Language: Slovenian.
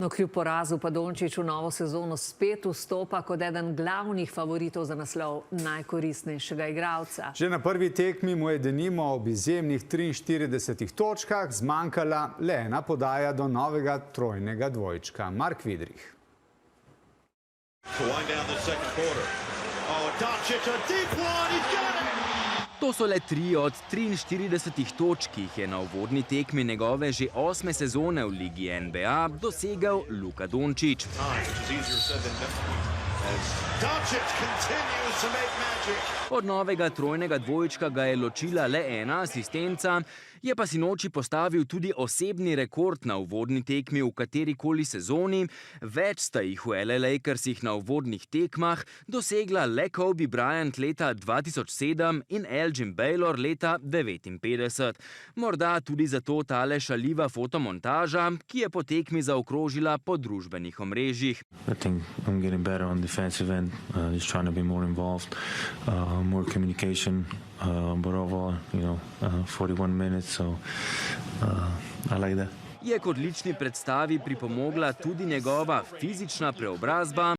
No, kljub porazu pa Dončić v novo sezono spet vstopa kot eden glavnih favoritov za naslov najkoristnejšega igralca. Že na prvi tekmi mu je denimo ob izjemnih 43 točkah zmanjkala le ena podaja do novega trojnega dvojčka. Mark Vidrih. To so le 3 od 43 točk, ki jih je na uvodni tekmi njegove že 8. sezone v ligi NBA dosegel Luka Dončić. Od novega trojnega dvojčka ga je ločila le ena asistenca, je pa sinoči postavil tudi osebni rekord na uvodni tekmi v katerikoli sezoni. Več sta jih v LA Lakersih na uvodnih tekmah dosegla le Kobe Bryant leta 2007 in Elgin Baylor leta 1959. Morda tudi zato tale šaljiva fotomontaža, ki je po tekmi zaokrožila po družbenih omrežjih. Defensive end, just trying to be more involved, more communication, but overall, 41 minutes, so I like that. Je k odlični predstavi pripomogla tudi njegova fizična preobrazba.